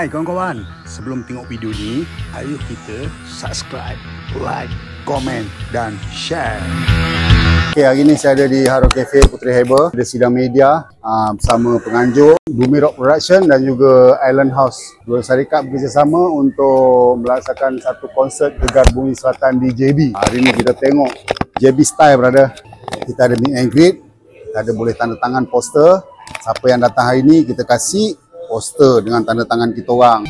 Hai kawan-kawan, sebelum tengok video ni, ayo kita subscribe, like, komen dan share. Okay, hari ni saya ada di Haro Cafe Puteri Haiber. Ada sidang media bersama penganjur Bumi Rock Production dan juga Island House. Dua syarikat bekerjasama untuk melaksanakan satu konsert Gegar Bumi Selatan di JB. Hari ni kita tengok JB Style, brother. Kita ada meet and greet, kita ada boleh tanda tangan poster. Siapa yang datang hari ni kita kasih poster dengan tanda tangan kita orang.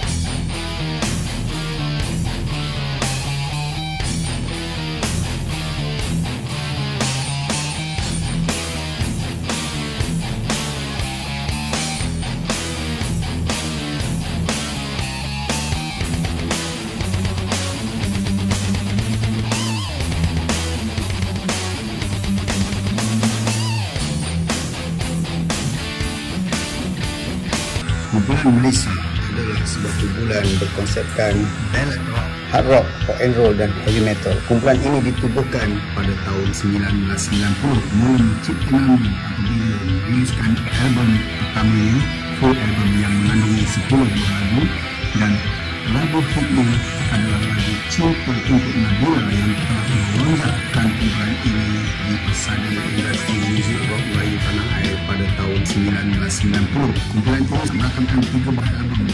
Kumpulan Malaysia adalah sebuah kumpulan berkonsepkan ballad rock, hard rock, rock and roll dan heavy metal. Kumpulan ini ditubuhkan pada tahun 1990 menciptakan apabila meriliskan album pertamanya, full album yang mengandungi 10 lagu, dan lagu hitnya adalah lagu Cinta Untuk Nabila yang telah melonjakkan kumpulan ini di pesada industri muzik rock Melayu tanah air pada tahun 1990. Kumpulan ini merakamkan 3 buah album.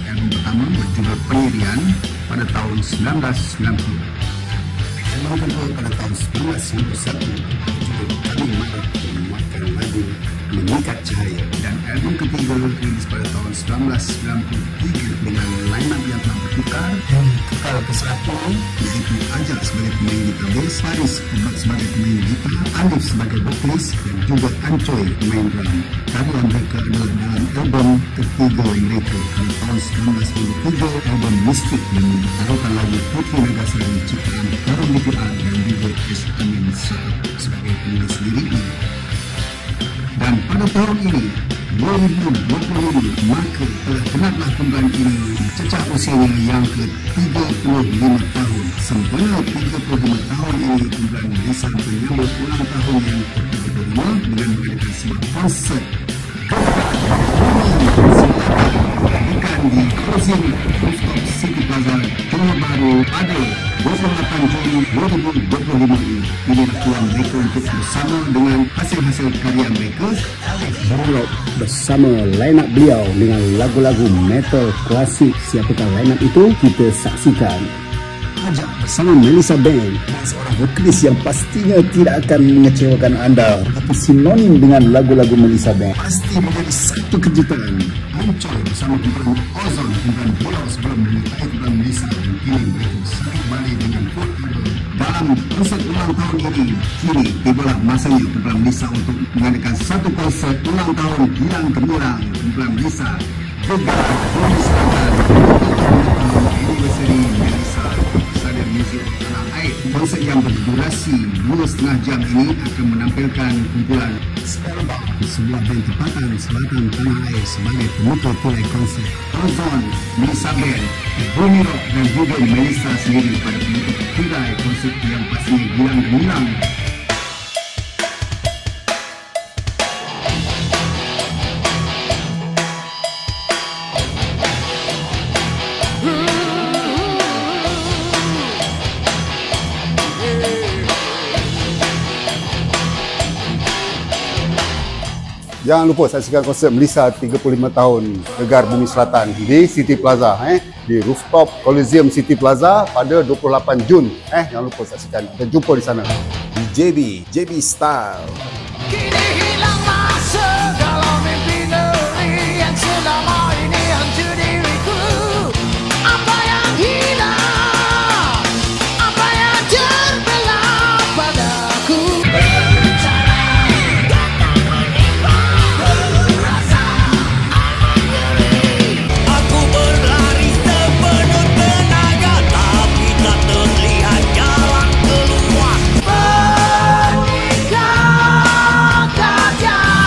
Album pertama berjudul Pendirian pada tahun 1990. Album kedua pada tahun 1991 berjudul Kami Marah memuatkan lagu Mengikat Cahaya, dan album ketiga rilis pada tahun 1993 dengan line-up yang telah bertukar dan kekal ke-1, iaitu Ajak sebagai pemain gitar bass, Faris sebagai pemain gitar, Alif sebagai vokalis dan juga Ancoy pemain drum. Karya mereka adalah dalam album ketiga mereka pada tahun 1993, album Mistik yang bertaruhkan lagu Putri Nagasari ciptaan Harum Liputan dan juga S. Amin sebagai penulis liriknya. Dan pada tahun ini 2020 maka telah genaplah kumpulan ini cecah usianya yang ke-35 tahun. Sempena 35 tahun ini, kumpulan Malaysia menyambut ulang tahun yang ke-35 dengan mengadakan sebuah konsert bukan di Closing Rooftop City Plaza Johor Bahru pada 28 Juni 2025 ini. Inilah peluang mereka untuk bersama dengan hasil-hasil karya mereka berlok bersama line up beliau dengan lagu-lagu metal klasik. Siapakah line up itu? Kita saksikan. Ajak bersama Melissa Band, seorang vokalis yang pastinya tidak akan mengecewakan anda, tapi sinonim dengan lagu-lagu Melissa Band. Pasti menjadi satu kejutan. Ancoy bersama kumpulan Ozon, kumpulan bola sebelum menyertai kumpulan Melissa, dan kini mereka bersama kembali dengan full album. Dalam konsert ulang tahun ini, kini tibalah masanya kumpulan Melissa untuk mengadakan satu konsert ulang tahun Gilang Gemilang kumpulan Melissa Gegar Bumi Selatan Anniversary Melissa Stadium Music tanah air. Konsert yang berdurasi 2,5 jam ini akan menampilkan kumpulan Spellbound, sebuah band tempatan selatan tanah air sebagai pemuka tulai konsert, Ozon, Melissa Band, Bumi Rock dan juga Melissa sendiri pada pemuka tulai konsert yang pasti Gilang Gemilang. Jangan lupa saksikan konsert Melissa 35 tahun Gegar Bumi Selatan di City Plaza, di Rooftop Coliseum City Plaza pada 28 Jun. Jangan lupa saksikan. Kita jumpa di sana. Di JB Style. Kini hilang masa dalam mimpi ngeri yang selama ini hancur diriku. Apa yang hilang, apa yang terbelah padaku. Aku berlari sepenuh tenaga, tapi tak terlihat jalan keluar. Menikah tak jauh.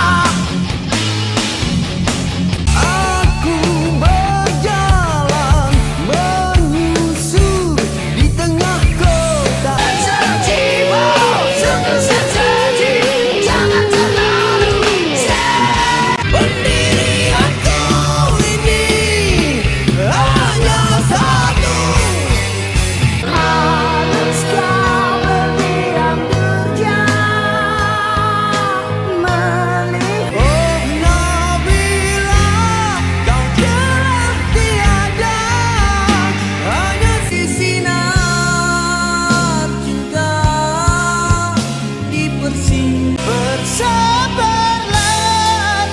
Bersabarlah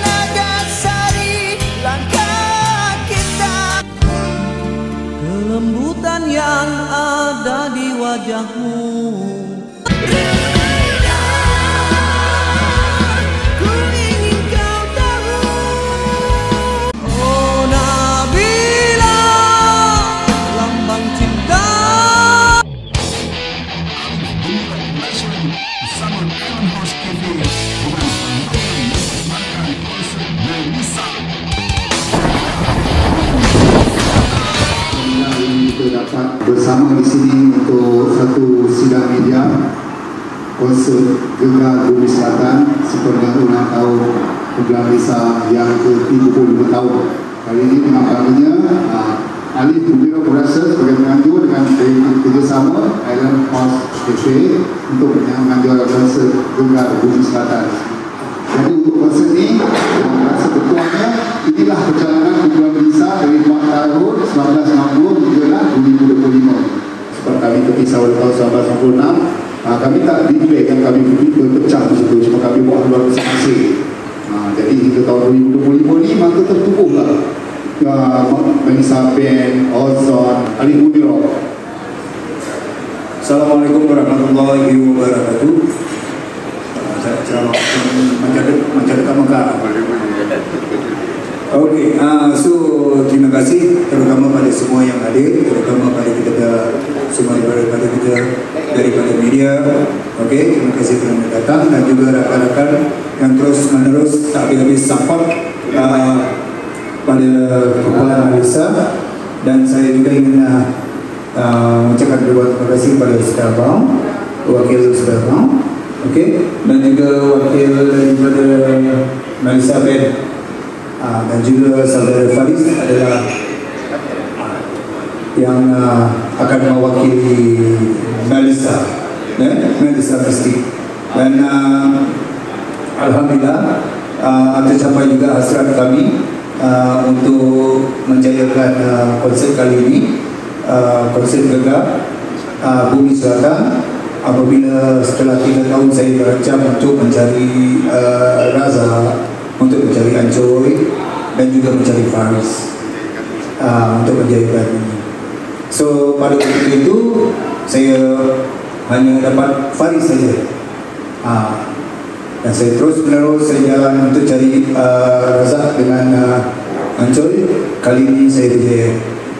Nagasari, langkah kita. Kelembutan yang ada di wajahmu, ku ingin kau tahu. Oh Nabila, lambang cinta. Kita dapat bersama di sini untuk satu sidang media konsert Gegar Bumi Selatan seperingkat ulang tahun Kumpulan Malaysia yang ke-35 tahun. Kali ini dengan panggilnya Alif Bumi Production sebagai penganjur dengan kerjasama Island House Cafe untuk menganjur konsert Gegar Bumi Selatan. Jadi untuk konsert ini, rasa bertuahnya, inilah perjalanan Kumpulan Malaysia dari tahun 1990 hingga 2025. Seperti kami terpisah pada tahun 1996, kami tak dibilangkan kami berpecah di situ, cuma kami buat keluar masing-masing. Jadi hingga tahun 2025 ni, maka tertubuhlah Malaysia Band, Ozon, Ali Bumi Rock. Assalamualaikum warahmatullahi wabarakatuh. Ceramah macam dekat Mekah. Okey, so terima kasih terutama pada semua yang hadir, terutama pada kita semua daripada media. Okey, terima kasih kerana datang dan juga rakan-rakan yang terus menerus tak habis support pada Kumpulan Malaysia. Dan saya juga ingin mengucapkan terima kasih kepada Starbound, wakil Starbound. Okey, dan juga wakil daripada Malaysia Band dan juga saudara Faris adalah yang akan mewakili Malaysia Mystic. Dan alhamdulillah tercapai juga hasrat kami untuk menjayakan konsert kali ini, konsert Gegar Bumi Selatan. Apabila setelah 3 tahun saya berancang untuk mencari Raza, untuk mencari Ancoy dan juga mencari Faris untuk menjayakan ini. So pada waktu itu saya hanya dapat Faris saja. Dan saya terus menerus saya jalan untuk cari Raza dengan Ancoy. Kali ini saya berjaya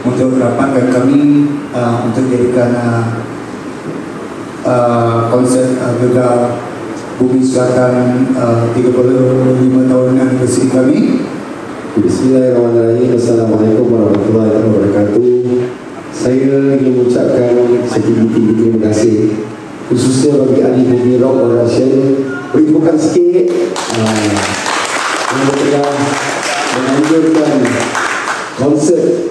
untuk rapatkan kami untuk jadikan konsert Gegar Bumi Selatan 35 tahun anniversary kami. Bismillahirrahmanirrahim. Assalamualaikum warahmatullahi wabarakatuh. Saya ingin mengucapkan setinggi-tinggi terima kasih khususnya bagi Ali Bumi Rock Production. Beri bukan sikit yang telah menganjurkan konsert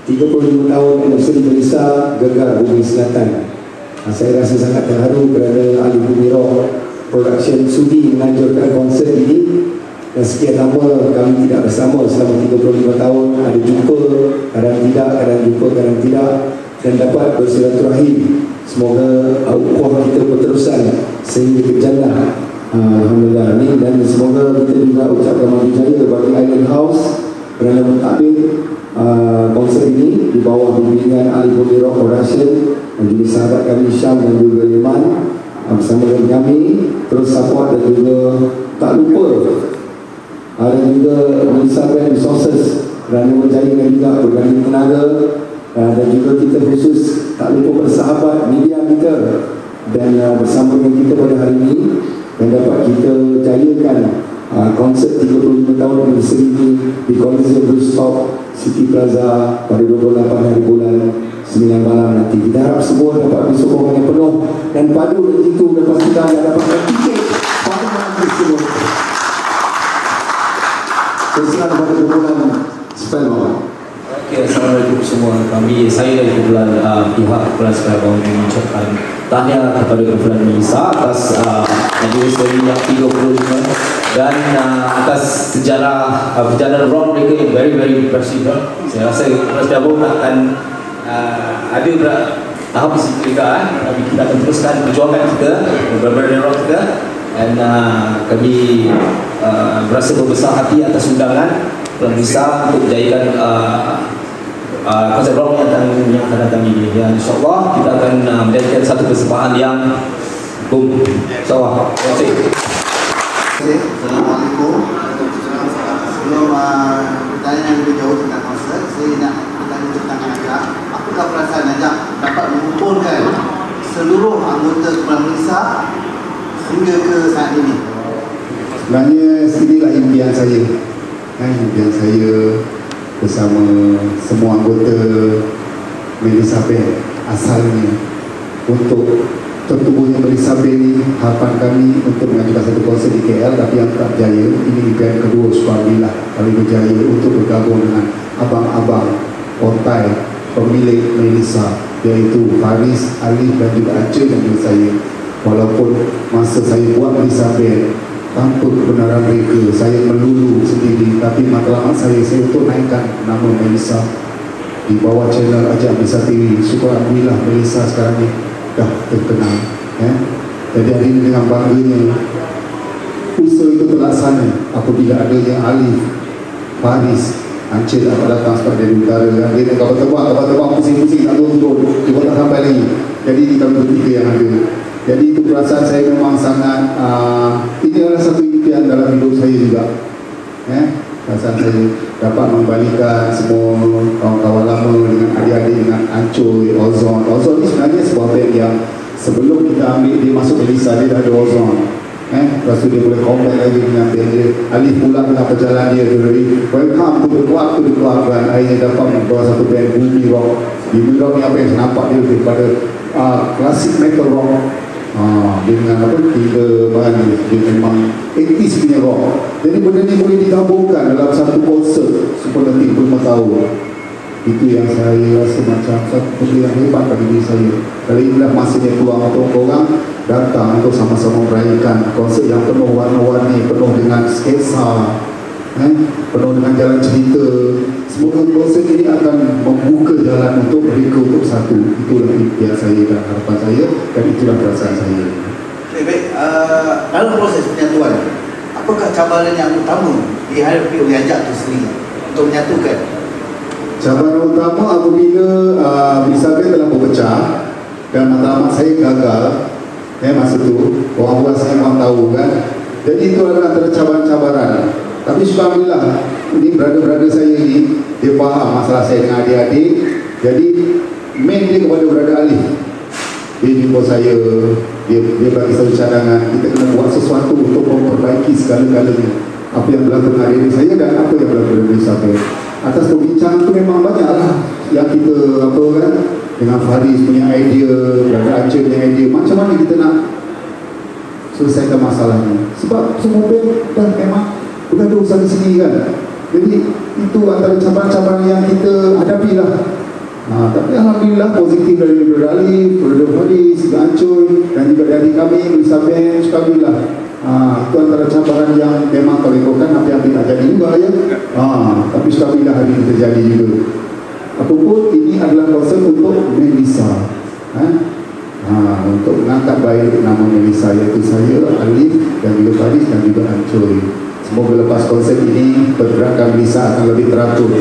35 tahun anniversary Malaysia Gegar Bumi Selatan. Saya rasa sangat terharu kerana Ali Bumi Rock Production sudi menganjurkan konsert ini. Dan sekian lama kami tidak bersama selama 35 tahun. Ada jumpa, kadang tidak, dan dapat bersilaturahim. Semoga ukhuwah kita berterusan sehingga ke jannah. Alhamdulillah ni, dan semoga kita juga ucapkan maju jaya bagi Island House kerana mentadbir konsert ini di bawah bimbingan Ali Bumi Rock Production dan juga sahabat kami Syam dan juga Iman bersama dengan kami terus support. Dan juga tak lupa ada juga Malaysia Band Resources kerana menjalinkan juga berganding tenaga, dan juga kita khusus tak lupa bersahabat media kita dan bersama dengan kita pada hari ini dan dapat kita jayakan konsert 35 tahun anniversary ini di Coliseum Rooftop City Plaza pada 28 hari bulan 9 malam nanti. Kita harap semua dapat bersokongan yang penuh dan padu di situ dan pastikan anda dapatkan tiket pada malam tersebut. Selamat pada kumpulan Spellbound. Okay, Assalamualaikum semua. Saya dari kumpulan pihak kumpulan Spellbound mengucapkan tahniah kepada kumpulan Malaysia atas anniversary yang 35 dan atas sejarah perjalanan rock mereka yang very impressive. Saya rasa kumpulan Spellbound akan ada tahap isi mereka, tapi kita akan teruskan perjuangan kita beberapa rock kita dan kami berasa berbesar hati atas undangan Pulang Melissa untuk berjayakan konsep rock yang akan datang ini. Dan insyaAllah kita akan menjadikan satu persembahan yang boom. InsyaAllah. Terima kasih. Assalamualaikum. Sebelum bertanya yang lebih jauh tentang konsert, saya nak bertanya tentang Ajak. Apakah perasaan Ajak dapat mengumpulkan seluruh anggota Pulang Melissa hingga ke saat ini? Sebenarnya inilah impian saya. Impian saya bersama semua anggota Melissa Band asalnya untuk tertubuhnya Melissa Band ini. Harapan kami untuk mengajukan satu konser di KL, tapi yang tak berjaya. Ini impian kedua, Alhamdulillah kami berjaya untuk bergabung dengan abang-abang Otai pemilik Melissa, iaitu Faris, Alif dan juga Aceh dan juga saya. Walaupun masa saya buat Melissa Band, tanpa kebenaran mereka, saya melulu sendiri, tapi matlamat saya untuk naikkan nama Melissa di bawah channel Ajak Melissa TV. Syukur Alhamdulillah Melissa sekarang ni dah terkenal. Jadi hari ini dengan bangganya usaha itu terlaksana apabila adanya Alif, Faris, Aceh dapat datang sebab dari utara. Dia nak kapal terbang pusing-pusing tak turun, dia tak sampai lagi. Jadi ini kami bertiga yang ada. Jadi itu perasaan saya memang sangat ini adalah satu impian dalam hidup saya juga. Perasaan saya dapat membalikan semua kawan-kawan lama dengan adik-adik, dengan Ancoy, Ozon. Ozon ni sebenarnya sebuah band yang sebelum kita ambil dia masuk Melissa, dia dah ada Ozon. Lepas tu dia boleh comeback lagi dengan band dia. Alif pula dengan perjalanan dia dari welcome to the club, to the club, dan akhirnya dapat membawa satu band Bumi Rock. Bumi Rock ni apa yang saya nampak dia daripada klasik metal rock. Dengan tiga bahan dia memang 80s punya rock. Jadi benda ni boleh digabungkan dalam satu konser seperti 35 tahun. Itu yang saya rasa macam satu benda yang hebat bagi diri saya. Kali inilah masanya peluang untuk korang datang untuk sama-sama meraihkan konser yang penuh warna-warni, penuh dengan sketsa, penuh dengan jalan cerita. Semoga konser ini akan membuka jalan untuk mereka untuk satu. Itulah impian saya dan harapan saya, dan itulah perasaan saya. Baik, dalam proses penyatuan, apakah cabaran yang utama dihadapi oleh Ajak itu sendiri untuk menyatukan? Cabaran utama apabila Melissa Band telah berpecah dan matlamat saya gagal. Masa tu orang luar saya memang tahu kan. Jadi itu adalah antara cabaran-cabaran. Tapi alhamdulillah ini brother-brother saya ini dia faham masalah saya dengan adik-adik. Jadi main dia kepada brother Alif. Dia jumpa saya, dia bagi satu cadangan, kita kena buat sesuatu untuk memperbaiki segala-galanya. Apa yang berlaku dengan adik saya dan apa yang berlaku dengan Melissa Band. Atas perbincangan tu memang banyaklah yang kita dengan Faris punya idea, brother Aceh punya idea, macam mana kita nak selesaikan masalahnya. Sebab semua band dah memang bergaduh sana sini kan. Jadi itu antara cabaran-cabaran yang kita hadapi lah. Tapi alhamdulillah positif dari Brother Ali, Brother Faris, Ancoy dan juga dari kami Melissa Band. Alhamdulillah. Itu antara cabaran yang memang kalau ikutkan hampir-hampir tak jadi juga ya. Tapi alhamdulillah hari ini terjadi juga. Apapun ini adalah konsep untuk Melissa. Untuk mengangkat baik nama Melissa, iaitu saya, Alif dan juga Faris dan juga Ancoy. Semoga lepas konsep ini pergerakan Melissa akan lebih teratur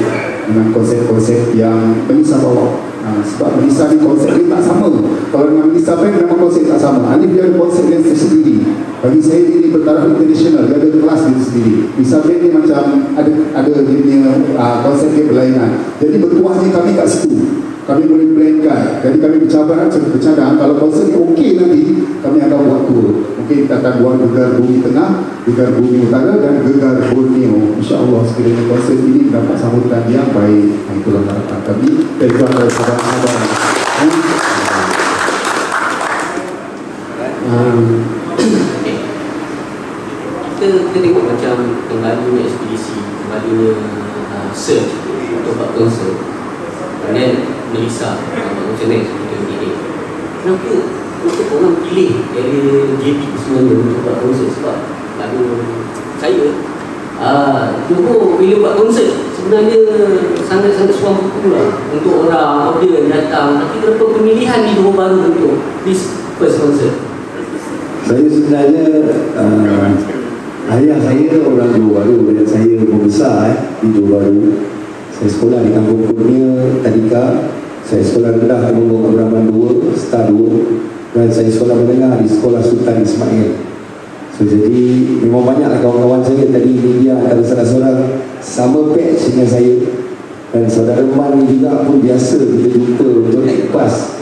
dengan konsep-konsep yang Melissa bawa. Sebab Melissa ni konsep dia tak sama. Kalau dengan Melissa Band memang konsep tak sama. Alif dia ada konsep yang tersendiri. Bagi saya ini bertaraf international, dia ada kelas dia sendiri. Melissa Band ni macam ada dia punya konsep dia berlainan. Jadi bertuahnya kami kat situ. Kami boleh plankan. Jadi kami bercadang kalau konsep ni okey nanti kami akan buat tour. Mungkin kita akan buat Gegar Bumi Tengah, Gegar Bumi Utara dan Gegar Borneo. InsyaAllah sekiranya konsep ini mendapat sambutan yang baik. Itulah harapan kami. Dan itu adalah sahabat-sahabat. Kita tengok macam terlalunya ekspedisi, terlalunya search untuk buat konser. Dan Melissa macam ni seperti ini. Kenapa orang pilih dari JP sebenarnya untuk buat konsert? Sebab lagu saya Johor bila buat konsert sebenarnya sangat-sangat suam buku lah untuk orang audiens datang. Tapi kenapa pemilihan di Johor Bahru untuk this first concert? Saya sebenarnya ayah saya orang Johor Bahru dan saya membesar di Johor Bahru. Saya sekolah di Kampung Kurnia Tadika. Saya sekolah rendah di Bunggung Abraman 2, Star 2, dan saya sekolah menengah di Sekolah Sultan Ismail. So, jadi memang banyaklah kawan-kawan saya tadi media antara salah seorang sama batch dengan saya, dan saudara Man juga pun biasa kita jumpa untuk naik bas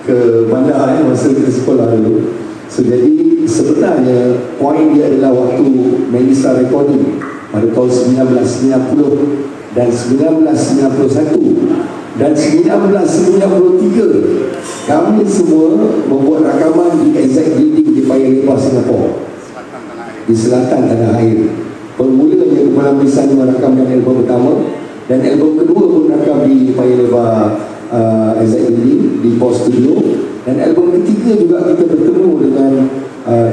ke bandar masa kita sekolah dulu. So, jadi sebenarnya poin dia adalah waktu Melissa recording pada tahun 1990 dan 1991 dan 1993 kami semua membuat rakaman di Exact Building di Paya Lebar, Singapura, di selatan tanah air. Permulanya Kepala Melissa merakamkan album pertama, dan album kedua pun rakam di Paya Lebar Exact Building di Pos Studio, dan album ketiga juga kita bertemu dengan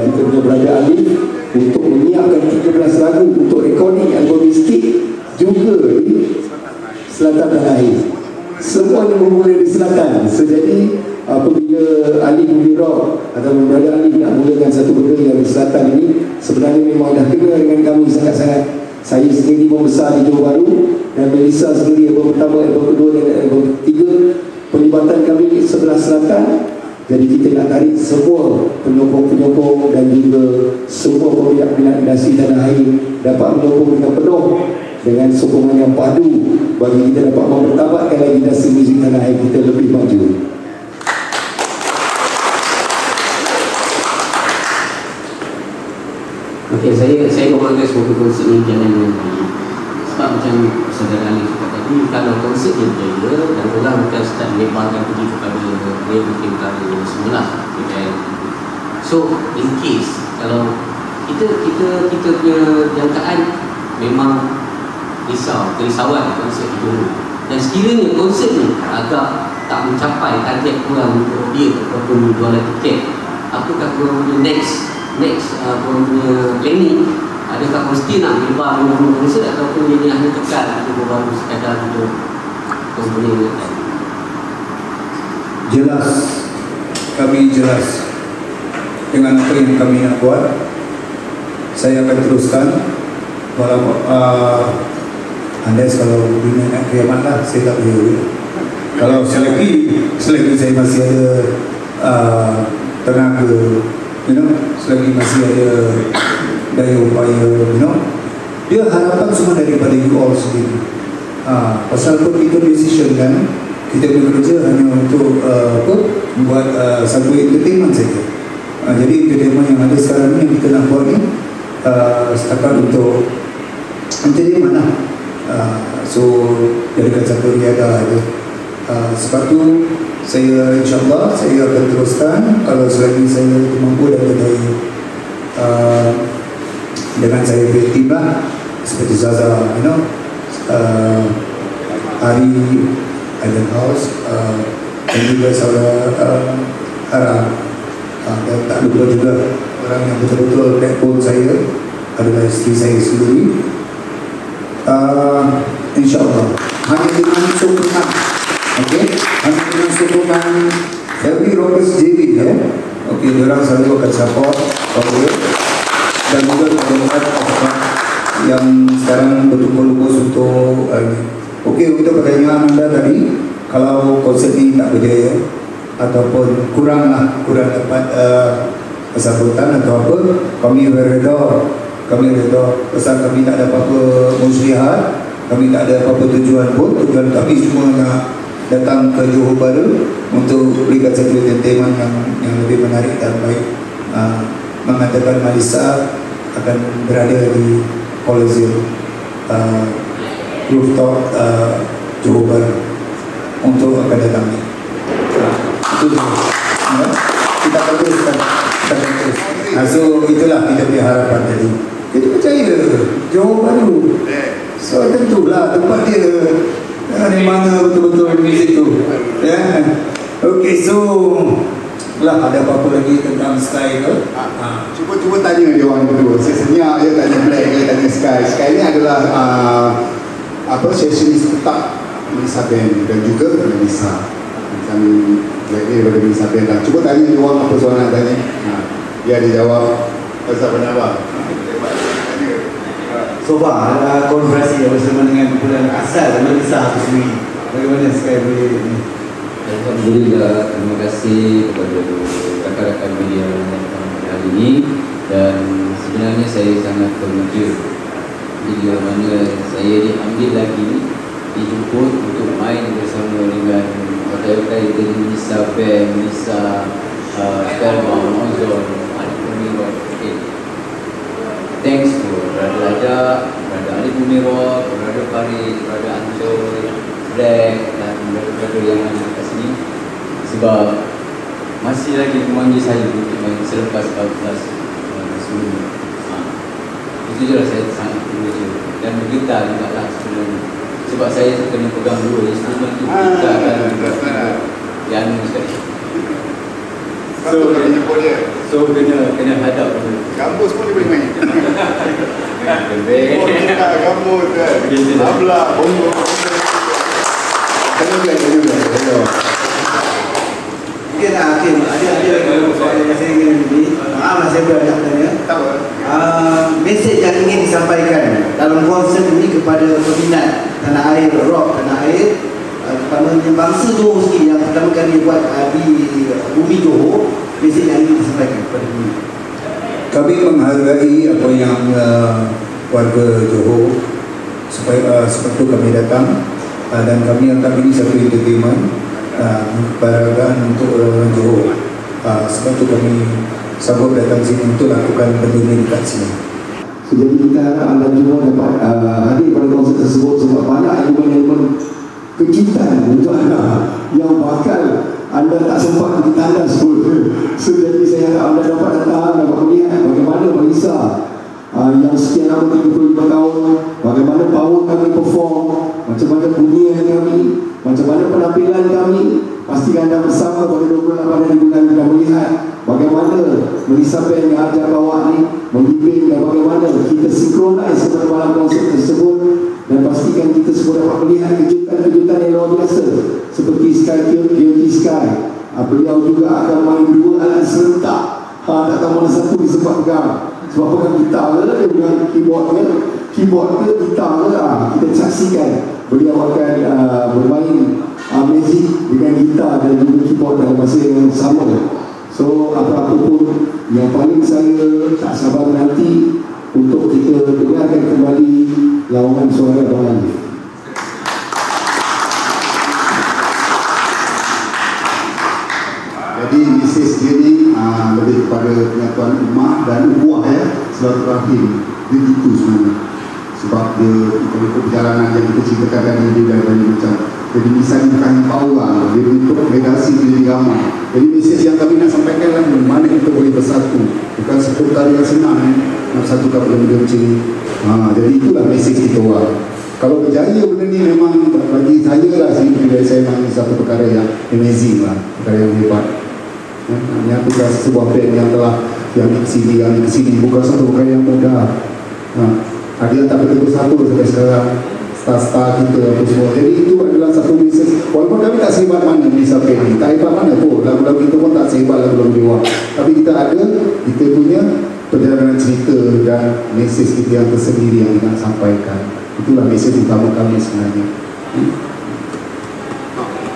kita punya brother Alif untuk menyiapkan 13 lagu untuk recording album mistik juga di selatan tanah air. Semuanya bermula di selatan. So, jadi apabila Ali Mudirok atau brother Ali nak mulakan satu benda yang di selatan ini, sebenarnya memang dah kena dengan kami sangat-sangat. Saya sendiri membesar di Johor Bahru, dan Melissa sendiri album pertama, album kedua dan album ketiga, pelibatan kami sebelah selatan. Jadi kita nak tarik semua penyokong-penyokong dan juga semua peminat-peminat industri tanah air dapat menyokong dengan penuh, dengan sokongan yang padu bagi kita dapat mempertabatkan lagi industri muzik tanah air kita lebih maju. Okey, saya memandang sebuah konsep ini jalan dengan baik. Sebab macam saudara Ali cakap tadi, kalau konsep yang berjaya dan orang bukan start lebarkan pergi kepada mungkin kali semula. So, in case kalau kita punya jangkaan memang kerisauan konsep itu, dan sekiranya konsep ni agak tak mencapai target kurang untuk dia ataupun jualan tiket, apakah kurang punya next kurang punya planning? Adakah mesti nak lebar dengan konsep ataupun dia hanya tekan untuk baru sekadar untuk komponen tadi? Jelas, kami jelas dengan apa yang kami nak buat. Saya akan teruskan walaupun andai kalau dunia nak kiamat lah, saya tak boleh. Kalau selagi saya masih ada tenaga, selagi masih ada daya upaya, dia harapan semua daripada you all sendiri. Pasal pun kita decision kan, kita bekerja hanya untuk buat satu entertainment saja. Jadi entertainment yang ada sekarang ni yang kita nak buat ni setakat untuk entertainment lah. So jadikan satu riadah aja. Sebab tu saya insyaAllah saya akan teruskan kalau selagi saya mampu dan berdaya, dengan saya bertim lah, seperti Zaza, Ari, Island House, dan juga saudara Ara, dan tak lupa juga orang yang betul-betul backbone saya adalah isteri saya sendiri. InsyaAllah hanya dengan sokongan, hanya dengan sokongan Helmi Roberts JB, diorang selalu akan support dan juga teman-teman yang sekarang bertumpul-lumpus untuk untuk pertanyaan anda tadi, kalau konsep ini tak berjaya ataupun kurang dapat kesambutan atau apa, kami redha, pasal kami tak ada apa-apa muslihat, kami tak ada apa-apa tujuan pun. Tujuan kami semua nak datang ke Johor Bahru untuk berikan satu entertainment yang lebih menarik dan baik. Mengatakan Melissa akan berada di Coliseum rooftop Johor Bahru untuk akan datang. Itu kita akan teruskan. So itulah kita punya harapan tadi. Kita percaya Johor Bahru, so tentulah tempat dia di mana betul-betul muzik tu. Okay, so lah ada apa-apa lagi tentang Sky ke? Cuba tanya dia orang berdua. Saya senyap dia tanya Black, dia tanya Sky. Sky ni adalah sessionis tetap Melissa Band dan juga Melissa. Kami Black ni daripada Melissa Band lah. Cuba tanya dia orang apa soalan nak tanya. Biar dia jawab pasal penambah. So far, ada kolaborasi bersama dengan kumpulan asal Melissa itu sendiri. Bagaimana sekali boleh ini? Alhamdulillah, terima kasih kepada rakan-rakan media yang datang hari ini. Dan sebenarnya saya sangat terkejut bila mana saya diambil lagi, dijemput untuk main bersama dengan hotel-hotel dari Melissa Band, Melissa Stelma, Ozon, Alif Mumirot. Thanks to Brother Raja, Brother Alif Mumirot, Brother Farid, Brother Ancol, Black dan brother-brother yang ada kat sini. Sebab masih lagi memanggil saya untuk main selepas 14 sebelum. Itu je lah saya sangat terkejut dan bergetar juga lah sebenarnya. Sebab saya kena pegang dua instrumen tu, kita akan yang sekali. So kena hadap dulu. Gambus pun dia boleh main. Lebih. Gambus kan. Ablah, bongo. Kena Mungkin ada soalan yang saya ingin lebih. Maaflah saya berajak tanya. Mesej yang ingin disampaikan dalam konsert ini kepada peminat tanah air, rock tanah air, terutamanya bangsa Johor sendiri yang pertama kali buat di bumi Johor, mesej yang ingin disampaikan kepada bumi. Kami menghargai apa yang warga Johor seperti kami datang dan kami anggap ini satu entertainment penghargaan untuk orang Johor. Sebab itu kami sambut datang sini untuk lakukan benda ini dekat sini. Jadi kita harap anda semua dapat hadir pada konsert tersebut sebab banyak elemen-elemen kejutan untuk anda yang bakal anda tak sempat kita tandas pun. So, jadi saya harap anda dapat datang, dapat melihat bagaimana Melissa yang sekian lama 35 tahun, bagaimana power kami perform, macam mana bunyian kami, macam mana penampilan kami. Pastikan anda bersama pada 28 hari bulan kita melihat bagaimana Melissa Band yang ajar bawah ni membimbing dan bagaimana kita synchronize pada malam konsert tersebut, dan pastikan kita semua dapat melihat kejutan-kejutan yang luar biasa seperti Sky Sky. Beliau juga akan main dua alat serentak. Tak tahu mana satu disebab pegang. Sebab pegang gitar ke, dia pegang keyboard ke gitar ke, kita saksikan beliau akan bermain music dengan gitar dan juga keyboard dalam masa yang sama. So apa-apa pun yang paling saya tak sabar nanti untuk kita dengarkan kembali lawangan suara Abang Alif. Jadi mesej dia ni lebih kepada penyatuan umat dan ukhuwah ya, silaturahim. Dia gitu sebenarnya. Sebab dia ikut perjalanan yang kita ceritakan tadi, dia dari macam jadi misalnya bukan power, dia bentuk legasi diri ramai. Jadi mesej yang kami nak sampaikan lah, mana kita boleh bersatu. Bukan satu perkara yang senang nak satukan benda-benda macam ni. Jadi itulah mesej kita orang. Kalau berjaya benda ni memang bagi saya lah sih, bila saya main satu perkara yang amazing lah, perkara yang hebat. Menyatukan sebuah band yang telah yang ke sini bukan satu perkara yang mudah. Ada yang tak betul bersatu sampai sekarang, star-star kita apa semua. Jadi itu adalah satu mesej. Walaupun kami tak sehebat mana Melissa Band ni, tak hebat mana pun, lagu-lagu kita pun tak sehebat lagu-lagu dewa. Tapi kita ada, kita punya perjalanan cerita dan mesej kita yang tersendiri yang kita nak sampaikan. Itulah mesej utama kami sebenarnya.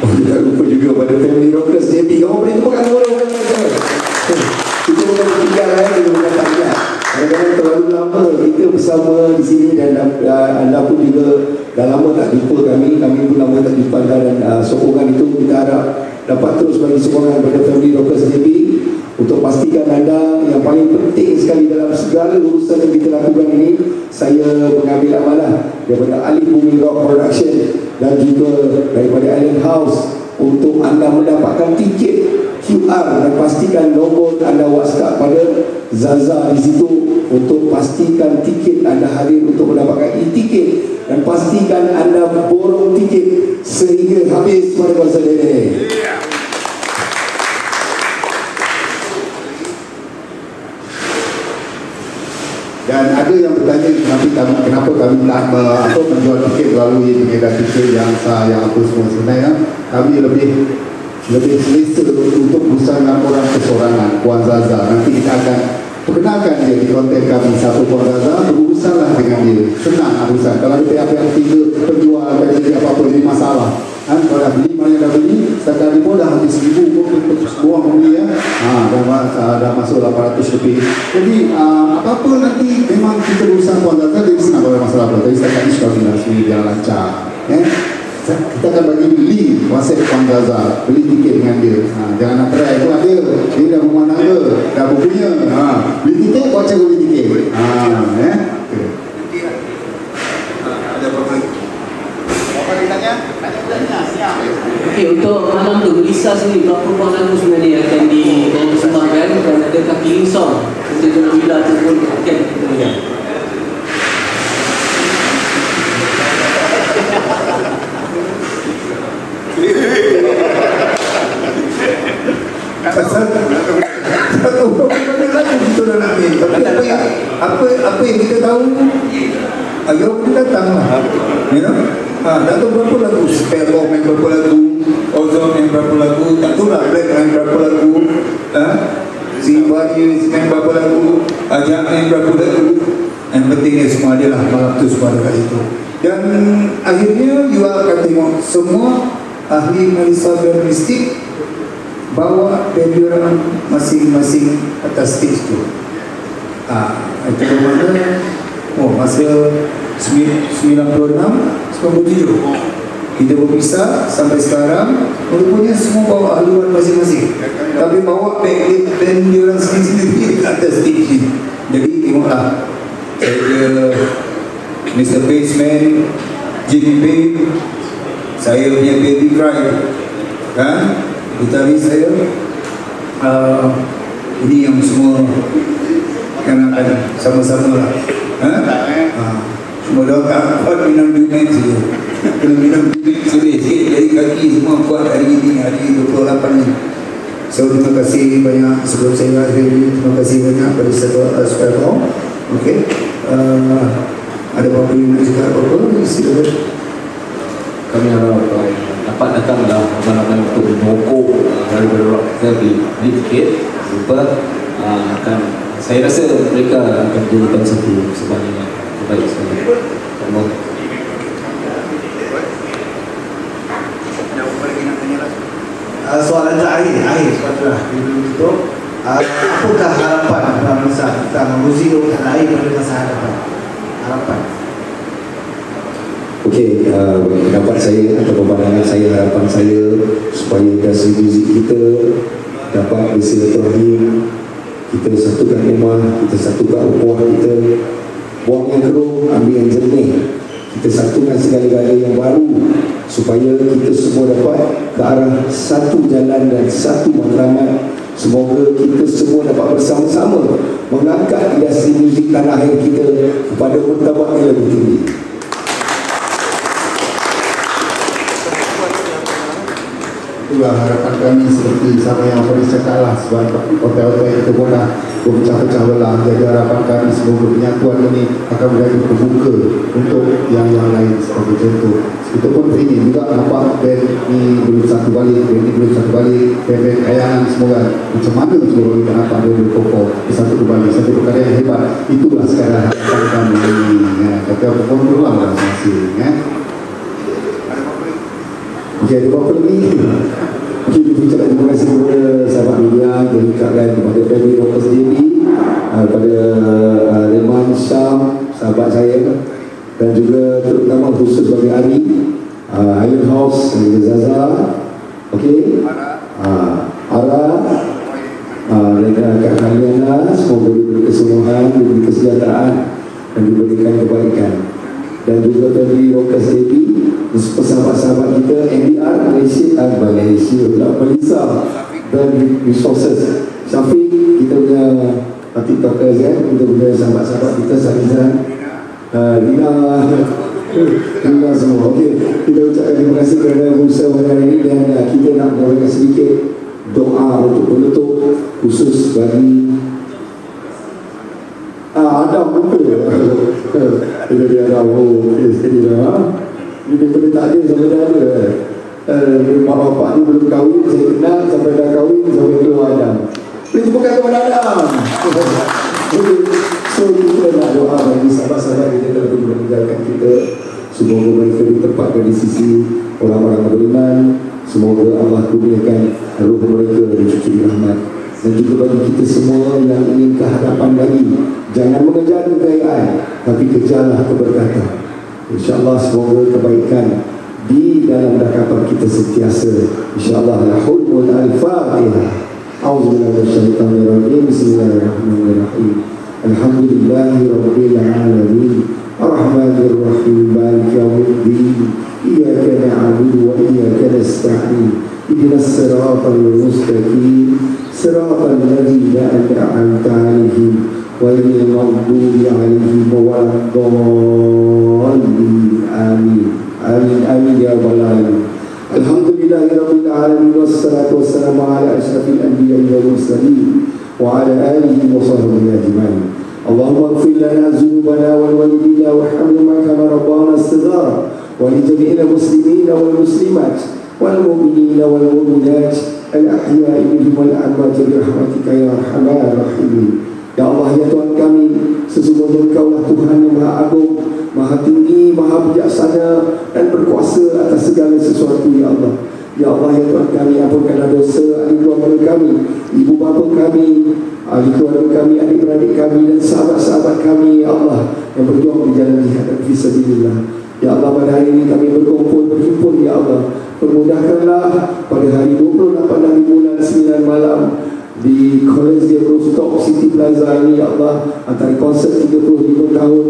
Tidak lupa juga pada Family Rockers JB. Kamu boleh temukan orang-orang kita bukan tinggal kita bukan tak lihat. Kadang-kadang terlalu lama kita bersama di sini dan anda pun juga dah lama tak jumpa kami pun lama tak jumpa anda, dan sokongan itu kita harap dapat terus bagi sokongan kepada Family Rockers JB untuk pastikan anda yang paling penting sekali dalam segala urusan yang kita lakukan ini. Saya mengambil amanah daripada Alif Mumirot Production dan juga daripada Island House untuk anda mendapatkan tiket QR, dan pastikan nombor anda WhatsApp pada Zaza di situ untuk pastikan tiket anda hadir untuk mendapatkan e-tiket, dan pastikan anda borong tiket sehingga habis pada konsert ini. Dan ada yang bertanya kenapa kami tak menjual tiket melalui pengedar tiket yang sah, yang apa semua. Sebenarnya kami lebih lebih selesa untuk urusan laporan kesorangan Puan Zaza. Nanti kita akan perkenalkan dia di konten kami. Satu Puan Zaza, berurusanlah dengan dia, senang urusan. Kalau ada pihak-pihak ketiga penjual jadi apa-apa jadi masalah. Kalau dah beli, mana dah beli, setakat ni pun dah habis 1,000 pun buang beli ya. Dah masuk 800 lebih. Jadi apa-apa nanti memang kita urusan Puan Zaza, dia senang kalau ada masalah apa. Jadi setakat ni sudah bilang sini biar lancar. Kita akan bagi link WhatsApp Puan Zaza, beli tiket dengan dia. Jangan nak try pun ada. Dia dah rumah tangga, dah berpunya. Beli tiket, baca beli tiket. Ada apa lagi? Apa dia tanya? Okey, untuk malam tu Melissa sendiri berapa buah lagu sebenarnya akan dipersembahkan dan adakah killing song untuk Jona Mila ataupun akan kita Pasal satu benda lagu kita dah nak main. Tapi apa yang kita tahu agar kita datang lah. You know? Dah tahu berapa lagu Sparrow main berapa lagu, Ozone main berapa lagu, tak tahu lah Black main berapa lagu, Zimbabwe main berapa lagu, Ajak main berapa lagu. Yang pentingnya semua dia lah, malam tu semua ada kat situ. Dan akhirnya you akan tengok semua ahli Melissa dan Mistik bawa band orang masing-masing atas stage tu. Itu mana? Masa 96, 97 kita berpisah sampai sekarang. Rupanya semua bawa haluan masing-masing, tapi bawa band dia orang sendiri-sendiri kat atas stage ni. Jadi tengoklah, saya Mr. Bassman, Jimmy Babe, saya punya Baby Cry, kan? Gitaris saya, ini yang semua yang akan sama-sama lah. Semua dah tak kuat minum dumen saja. Kena minum dumen sikit dari kaki semua kuat hari ini, hari 28 ni. So terima kasih banyak sebelum saya akhiri. Terima kasih banyak pada Sparrow. Okey. Ada apa-apa yang nak cakap apa-apa? Silakan. Kami harap dapat datanglah ramai-ramai untuk menyokong daripada rock kita beli tiket. Lupa akan, saya rasa mereka akan menjadikan satu sebanyak yang terbaik sekali. Soalan terakhir sepatutnya untuk apakah harapan dalam masa tentang muzik tanah air pada masa hadapan? Harapan. Okey, pendapat saya atau pandangan saya, harapan saya supaya industri muzik kita dapat bersilaturahim, kita satukan rumah, kita satukan ukhuwah kita, buang yang keruh, ambil yang jernih, kita satukan segala-galanya yang baru supaya kita semua dapat ke arah satu jalan dan satu matlamat. Semoga kita semua dapat bersama-sama mengangkat industri muzik tanah air kita kepada martabat yang lebih tinggi. Itulah harapan kami, seperti sama yang Faris cakap lah, sebab hotel-hotel itu pun dah berpecah-pecah belah. Jadi harapan kami semoga penyatuan ini akan menjadi pembuka untuk yang lain sebagai contoh. Kita pun teringin juga nampak band ni boleh satu balik, band ni boleh satu balik, band-band kayangan semua kan. Macam mana semua kita nampak dia boleh kokoh satu kembali, satu perkara yang hebat. Itulah sekarang harapan kami. Kata apa-apa berulang lah masing-masing. Okey, ada apa-apa lagi? Okey, kita ucapkan terima kasih kepada sahabat media, kita ucapkan kepada Family Rockers TV, kepada Reman Syam, sahabat saya, dan juga terutama khusus bagi Ari, Island House dan juga Zaza, okey, Ara, dan Kak Kaliana, semoga diberi kesembuhan, diberi kesejahteraan dan diberikan kebaikan. Dan juga dari Rockers TV, sahabat-sahabat kita NDR Malaysia Melissa dan Resources, Syafiq, kita punya TikTokers kan, kita punya sahabat-sahabat kita, Salizan, Lina semua. Okey, kita ucapkan terima kasih kerana berusaha hari ini, dan kita nak memberikan sedikit doa untuk penutup khusus bagi Adam buka. Itu dia Adam. Jadi dah. Ini boleh tak ada sama dah ada. mak bapak ni belum kahwin, saya kenal sampai dah kahwin, sampai keluar Adam. Beri tepukan kepada Adam. So kita nak doa bagi sahabat-sahabat kita telah meninggalkan kita. Semoga mereka ditempatkan di sisi orang-orang beriman. Semoga Allah kurniakan ruh mereka dicucuri rahmat. Dan juga bagi kita semua yang ingin kehadapan lagi, jangan mengejar kekayaan, tapi kejarlah keberkatan. InsyaAllah semoga kebaikan di dalam dakapan kita sentiasa. InsyaAllah. Lahul al-Fatihah. A'udzubillahi Bismillahirrahmanirrahim. Alhamdulillahi Rabbil Alamin. Ar-Rahmanir-Rahim. Maliki yaumiddin. Iyyaka na'budu wa iyyaka nasta'in. Ihdinas siratal mustaqim. Siratal ladzina an'amta 'alaihim ghairil maghdubi 'alaihim waladdallin. Amin. Amin. Amin ya rabbal alamin. Alhamdulillahirabbil alamin wassalatu wassalamu ala asyrafil anbiya'i wal mursalin wa ala alihi wa sahbihi ajma'in. Allahumma ighfir lana dhunubana wal walidina warhamna kama rabbana shighara wa li jami'il muslimina wal muslimat wal mu'minina wal mu'minat al ahya'i minhum wal amwat bi rahmatika ya arhamar rahimin. Ya Allah, ya Tuhan kami, sesungguhnya Engkau lah Tuhan yang Maha Agung, Maha Tinggi, Maha Bijaksana dan berkuasa atas segala sesuatu, ya Allah. Ya Allah, ya Tuhan kami, ampunkanlah dosa ahli keluarga kami, ibu bapa kami, ahli keluarga kami, adik-beradik kami dan sahabat-sahabat kami, ya Allah, yang berjuang di jalan jihad dan fisabilillah. Ya Allah, pada hari ini kami berhimpun, ya Allah. Permudahkanlah pada hari 28 hari bulan 9 malam di Kolej Rooftop City Plaza ini, ya Allah, antara konsert 35 tahun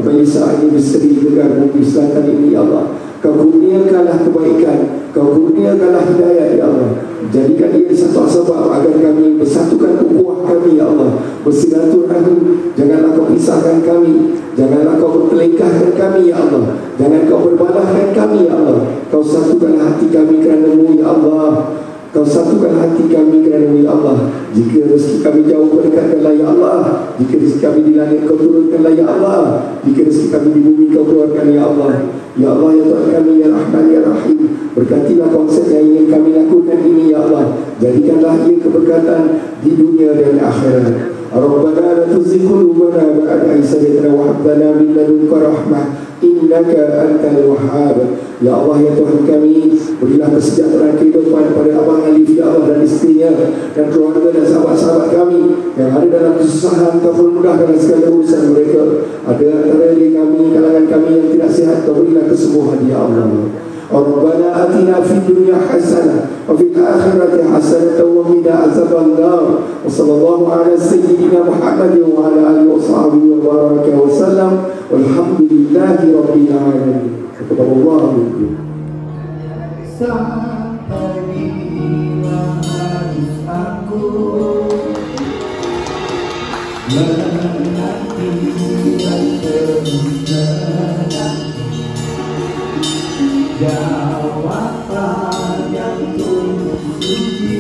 Melissa ini Misteri Gegar Bumi Selatan ini, ya Allah. Kau kurniakanlah kebaikan, Kau kurniakanlah hidayah, ya Allah. Jadikan ia satu sebab agar kami bersatukan ukhuwah kami, ya Allah, bersilaturahim. Janganlah Kau pisahkan kami, janganlah Kau bertelingkahkan kami, ya Allah. Jangan Kau berbalahkan kami, ya Allah. Kau satukanlah hati kami kerana-Mu, ya Allah. Kau satukan hati kami kerana-Mu, ya Allah. Jika rezeki kami jauh, berdekatkanlah, ya Allah. Jika rezeki kami di langit, Kau turunkanlah, ya Allah. Jika rezeki kami di bumi, Kau keluarkan, ya Allah. Ya Allah, ya Tuhan kami, ya Rahman, ya Rahim. Berkatilah konsep yang ingin kami lakukan ini, ya Allah. Jadikanlah ia keberkatan di dunia dan akhirat. Rabbana la tuzigh qulubana ba'da idh hadaytana wa hab lana min ladunka rahmah innaka antal wahhab. Ya Allah, ya Tuhan kami, berilah kesejahteraan kehidupan pada Abang Alif, ya Allah, dan istrinya dan keluarga dan sahabat-sahabat kami yang ada dalam kesusahan. Kau permudahkan segala urusan mereka. Ada antara kami, kalangan kami yang tidak sihat, Kau berilah kesembuhan, ya Allah. Rabbana atina fid dunya hasanah wa fil akhirati hasanah wa qina azabannar. Wa sallallahu ala sayyidina Muhammad wa ala alihi wa sahbihi wa baraka wa sallam. Walhamdulillahi rabbil alamin. Allahu sampai bila harus aku menanti dan terus menanti jawaban yang tulus suci.